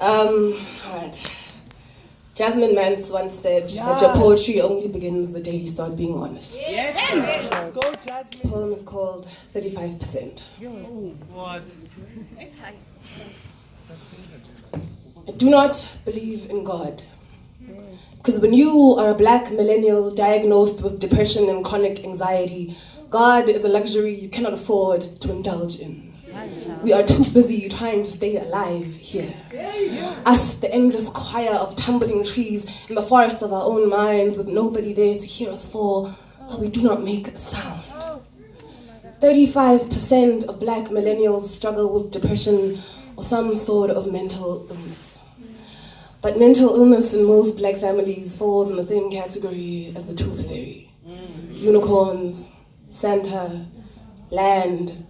Alright. Jasmine Mance once said that your poetry only begins the day you start being honest. Yes. Go, Jasmine. The poem is called 35%. What? I do not believe in God. Because when you are a black millennial diagnosed with depression and chronic anxiety, God is a luxury you cannot afford to indulge in. We are too busy trying to stay alive here. Us, the endless choir of tumbling trees in the forest of our own minds with nobody there to hear us fall, so we do not make a sound. 35% of black millennials struggle with depression or some sort of mental illness. But mental illness in most black families falls in the same category as the tooth fairy. Unicorns, Santa, land, and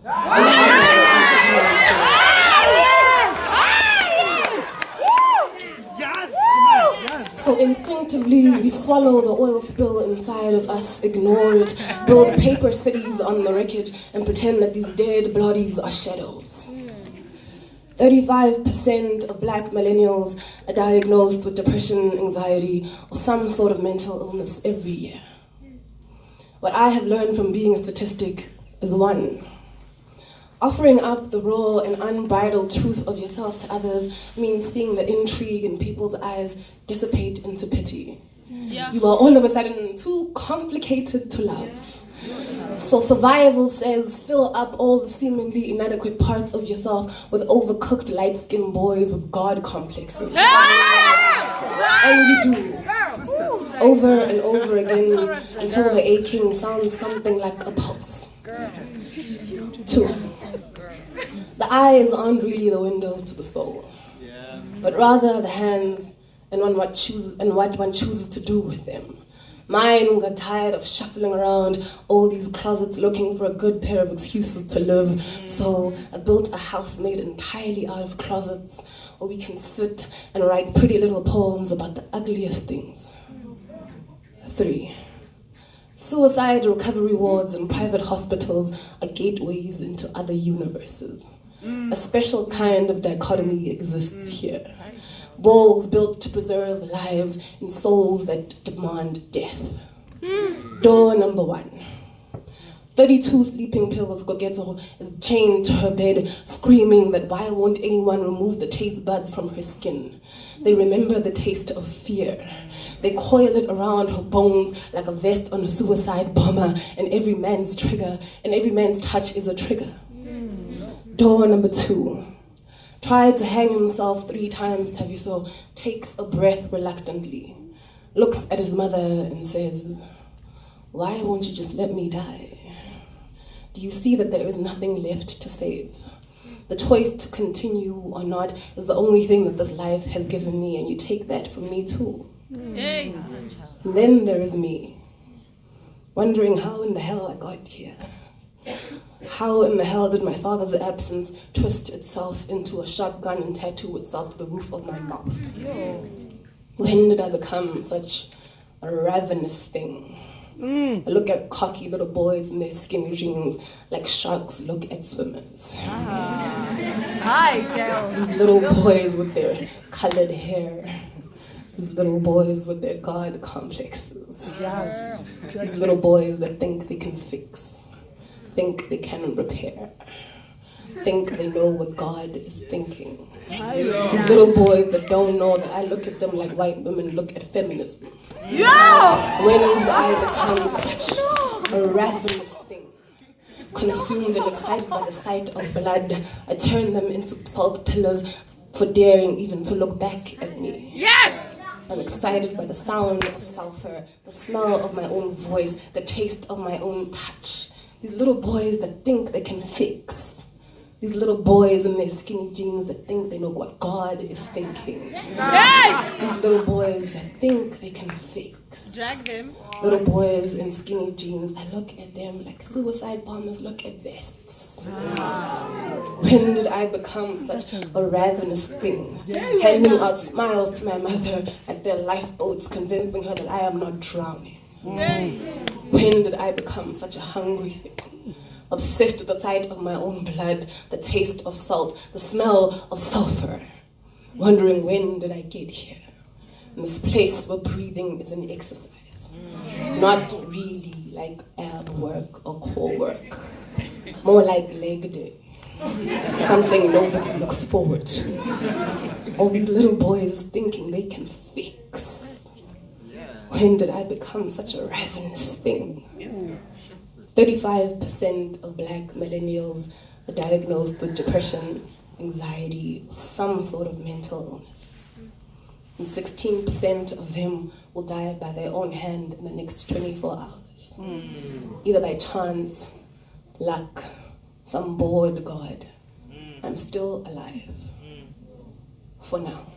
yes. So instinctively, we swallow the oil spill inside of us, ignore it, build paper cities on the wreckage, and pretend that these dead bodies are shadows. 35% of black millennials are diagnosed with depression, anxiety, or some sort of mental illness every year. What I have learned from being a statistic is one, offering up the raw and unbridled truth of yourself to others means seeing the intrigue in people's eyes dissipate into pity. Yeah. You are all of a sudden too complicated to love. So survival says fill up all the seemingly inadequate parts of yourself with overcooked light-skinned boys with God complexes. And you do. Over and over again until the aching sounds something like a pulse. 2. The eyes aren't really the windows to the soul, but rather the hands and what one chooses to do with them. Mine got tired of shuffling around all these closets looking for a good pair of excuses to live, so I built a house made entirely out of closets where we can sit and write pretty little poems about the ugliest things. 3. Suicide recovery wards and private hospitals are gateways into other universes. A special kind of dichotomy exists here. Walls built to preserve lives and souls that demand death. Door number 1. 32 sleeping pills, Gogeto is chained to her bed, screaming that why won't anyone remove the taste buds from her skin? They remember the taste of fear. They coil it around her bones like a vest on a suicide bomber, and every man's touch is a trigger. Door number 2. Tried to hang himself 3 times, Taviso takes a breath reluctantly, looks at his mother and says, why won't you just let me die? Do you see that there is nothing left to save? The choice to continue or not is the only thing that this life has given me, and you take that from me too. And then there is me, wondering how in the hell I got here. How in the hell did my father's absence twist itself into a shotgun and tattoo itself to the roof of my mouth? When did I become such a ravenous thing? I look at cocky little boys in their skinny jeans like sharks look at swimmers. Hi, girl. These little boys with their colored hair. These little boys with their God complexes. Yes. These little boys that think they can fix, think they can repair, think they know what God is thinking. These little boys that don't know that I look at them like white women look at feminism. When did I become such a ravenous thing? Consumed and excited by the sight of blood, I turn them into salt pillars for daring even to look back at me. Yes! I'm excited by the sound of sulfur, the smell of my own voice, the taste of my own touch. These little boys that think they can fix. These little boys in their skinny jeans that think they know what God is thinking. Hey! These little boys that think they can fix. Drag them. Little boys in skinny jeans, I look at them like suicide bombers look at vests. When did I become such a ravenous thing? Handing out smiles to my mother at their lifeboats, convincing her that I am not drowning. When did I become such a hungry thing? Obsessed with the sight of my own blood, the taste of salt, the smell of sulfur. wondering when did I get here? In this place where breathing is an exercise, not really like ab work or core work, more like leg day, something nobody looks forward to. All these little boys thinking they can fix. When did I become such a ravenous thing? 35% of black millennials are diagnosed with depression, anxiety, or some sort of mental illness. And 16% of them will die by their own hand in the next 24 hours. Either by chance, luck, some bored God. I'm still alive. For now.